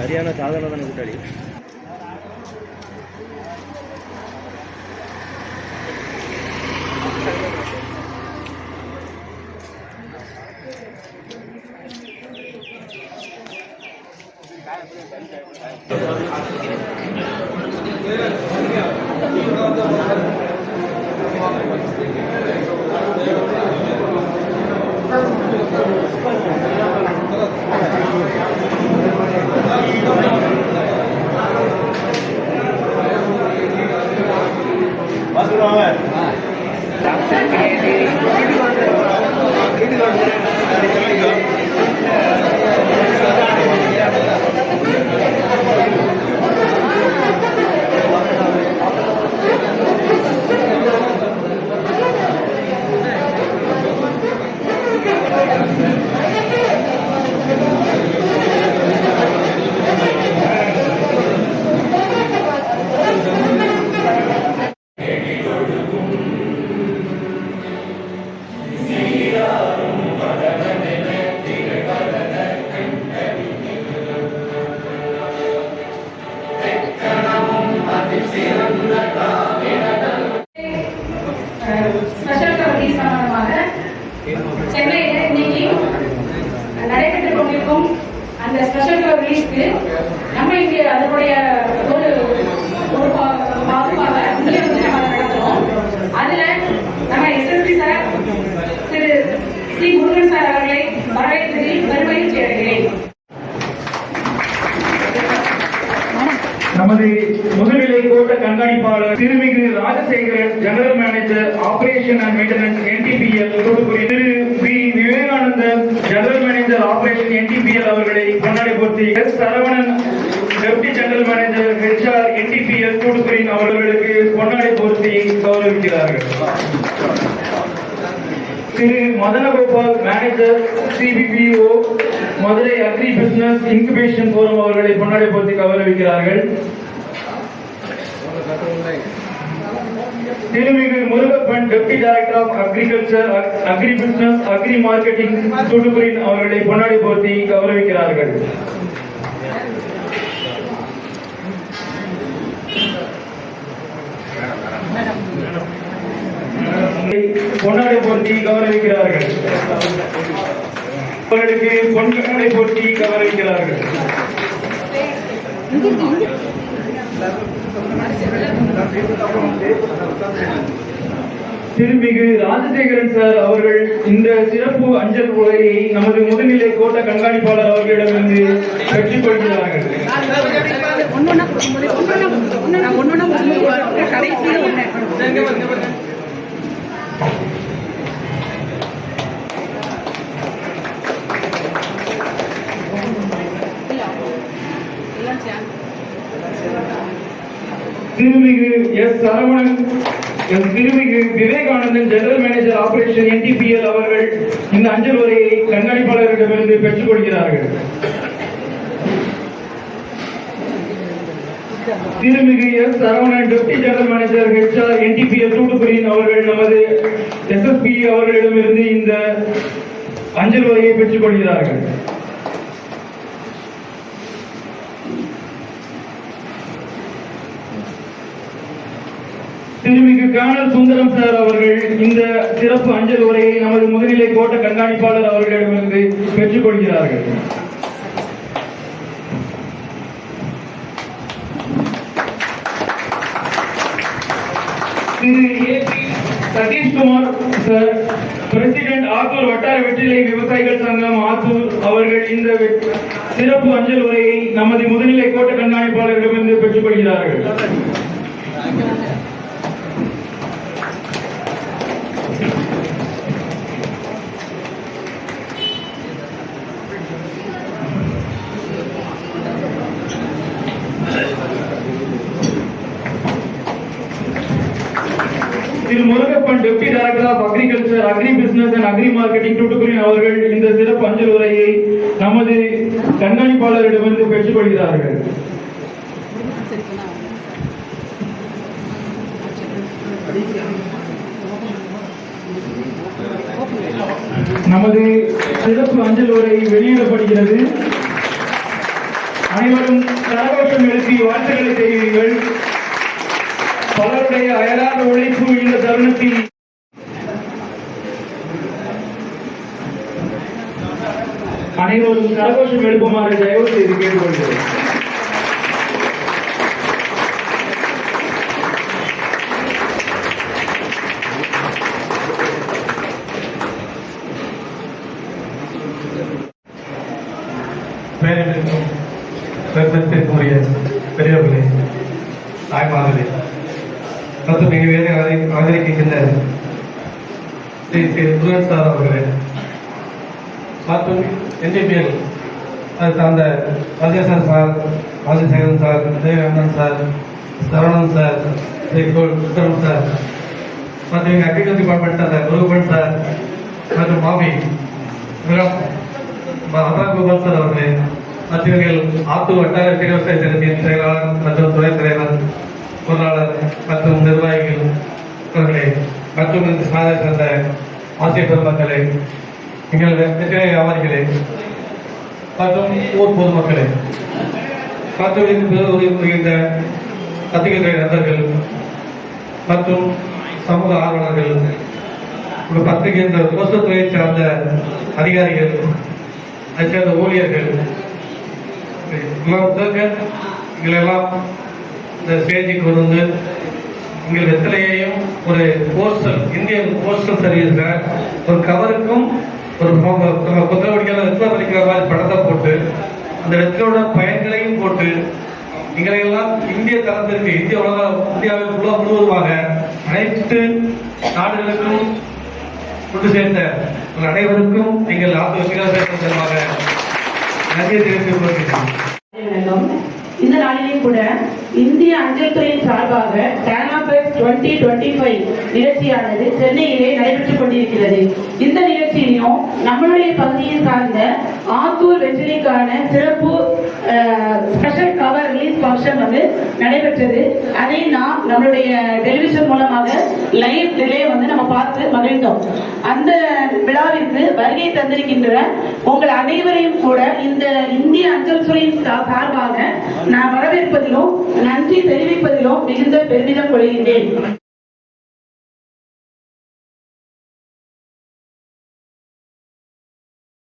சரியான சாதனை தானே கூட்டாளி. ஸ்பெஷல் கமிட்டி சம்பந்தமாக சென்னையில் இன்னைக்கு நடைபெற்றுக் கொண்டிருக்கும் அந்த ஸ்பெஷல் ரிலீஸ்க்கு நம்ம இங்கே அதனுடைய ஒரு பாகமாக இங்கே வந்து நம்ம நடத்துறோம். அதுல நம்ம எஸ்எஸ்பி சார் திரு சி முருகன் சார் அவர்களை வரவேற்பதில் பெருமையில் சேர்கிறேன். நமது முதுநிலை கோட்ட கண்காணிப்பாளர் திருமிகு Rajasekaran, general manager operation and maintenance NTPL Thoothukudi, திரு V Vivekanandan, general manager operation NTPL அவர்களை பொன்னாடை போர்த்தி, S Saravanan, deputy general manager HR NTPL Thoothukudi அவர்களுக்கு பொன்னாடை போர்த்தி கௌரவிக்கிறார்கள். திரு Madanagopal, manager CBPO Madurai agri business incubation forum அவர்களை பொன்னாடை போர்த்தி கௌரவிக்கிறார்கள். திருமிகு Murugappan, deputy director of agriculture, agri business, agri marketing Thoothukudi அவர்களை பொன்னாடை போர்த்தி கௌரவிக்கிறார்கள். பொன்னாடை போர்த்தி கௌரவிக்கிறார்கள். அவர்களுக்கு பொன்னாடை போர்த்தி கௌரவிக்கிறார்கள். திருமிகு ராஜசேகரன் சார் அவர்கள் இந்த சிறப்பு அஞ்சல் உரையை நமது முதுநிலை கோட்ட கண்காணிப்பாளர் அவர்களிடமிருந்து பெற்றுக் கொள்கிறார்கள். Thirumigu S Saravanan, Thirumigu Vivekanandan, general manager operation NTPL அவர்கள் இந்த அஞ்சல் உரையை கண்காணிப்பாளர்களிடமிருந்து பெற்றுக் கொள்கிறார்கள். Thirumigu S Saravanan, deputy general manager HR NTPL Thoothukudi அவர்கள் நமது SSP அவர்களிடமிருந்து இந்த அஞ்சல் உரையை பெற்றுக் கொள்கிறார்கள். திருமிகு கர்னல் சுந்தரம் சார் அவர்கள் இந்த சிறப்பு அஞ்சல் உரையை நமது முதுநிலை கோட்ட கண்காணிப்பாளர் அவர்களிடமிருந்து பெற்றுக் கொள்கிறார்கள். Thiru A.P. Sathishkumar sir, president Attur வட்டார வெற்றிலை விவசாயிகள் சங்கம் ஆத்தூர் அவர்கள் இந்த சிறப்பு அஞ்சல் உரையை நமது முதுநிலை கோட்ட கண்காணிப்பாளர்களிடமிருந்து பெற்றுக் கொள்கிறார்கள். திரு Murugappan, deputy director of agriculture, agri business and agri marketing Thoothukudi அவர்கள் இந்த சிறப்பு அஞ்சல் உரையை நமது கண்காணிப்பாளரிடமிருந்து பெற்றுக் கொள்கிறார்கள். நமது சிறப்பு அஞ்சல் உரை வெளியிடப்படுகிறது. அனைவரும் கரகோஷம் எழுப்பி வாழ்த்துக்களை தெரிவிங்கள். பலருடைய அயராத உழைப்பு இந்த தருணத்தில் அனைவரும் கரகோஷம் எழுப்புமாறு தயவு செய்து கேட்டுக்கொள்கிறேன். மேலும் பெருமைக்குரிய பெரியவர்களே, தாய்மார்களே மற்றும் மிக வேலை ஆதரிக்கின்ற ஸ்ரீ ஸ்ரீ முருகன் சார் அவர்களே மற்றும் NTPL அதை சார்ந்த Rajesan sir, Rajasekaran sir, Vijayakanthan sir, Saravanan sir, Shri குற்றம் சார் மற்றும் எங்கள் அக்ரிகல்ச்சர் டிபார்ட்மெண்ட் அந்த குருபன் சார் மற்றும் மாமி அபராகோபால் சார் அவர்களே மற்றும் எங்கள் ஆத்தூர் வட்டார விவசாய சங்கத்தின் செயலாளர் மற்றும் துறை தலைவர், பொருளாளர் மற்றும் நிர்வாகிகள் அவர்களே மற்றும் இந்த சாதனை சார்ந்த ஆசிரியர் பெருமக்களே, எங்கள் வெற்றிலை வியாபாரிகளே மற்றும் ஊர் பொதுமக்களே மற்றும் இந்த பத்திரிகை நண்பர்கள் மற்றும் சமூக ஆர்வலர்கள், பத்திரிகை இந்த கோஷத்துறையை சார்ந்த அதிகாரிகள், அதை சேர்ந்த ஊழியர்கள் எங்களெல்லாம் இந்த ஸ்டேஜுக்கு வந்து எங்கள் வெற்றிலையையும் ஒரு போஸ்டல் இந்தியன் போஸ்டல் சர்வீஸ்ல ஒரு கவருக்கும் ஒரு புத்தகடிக்கான வெற்றிலை படிக்கிற மாதிரி படத்தை போட்டு அந்த வெற்றியோட பயன்களையும் போட்டு எங்களையெல்லாம் இந்திய தரத்திற்கு இந்தியாவில் முழுவதுமாக அனைத்து நாடுகளுக்கும் கொண்டு சேர்ந்த அனைவருக்கும் எங்கள் ஆத்ம நன்றி தெரிவித்துக் கொள்கிறேன். இந்த நாளிலேயும் கூட இந்திய அஞ்சல் துறையின் சார்பாக டானாபெக்ஸ் 2025 நிகழ்ச்சியானது சென்னையிலே நடைபெற்றுக் கொண்டிருக்கிறது. இந்த நிகழ்ச்சியிலும் நம்மளுடைய பகுதியை சார்ந்த ஆத்தூர் வெற்றிலைக்கான சிறப்பு ஸ்பெஷல் கவர் ரிலீஸ் ஃபங்க்ஷன் வந்து நடைபெற்றது. அதை நாம் நம்மளுடைய டெலிவிஷன் மூலமாக லைவ் டிலே வந்து நம்ம பார்த்து மகிழ்ந்தோம். அந்த விழாவிற்கு வருகை தந்திருக்கின்ற உங்கள் அனைவரையும் கூட இந்த இந்திய அஞ்சல் துறையின் சார்பாக நான் வரவேற்பதிலும் நன்றி தெரிவிப்பதிலும் மிகுந்த பெருமிதம் கொள்கின்றேன்.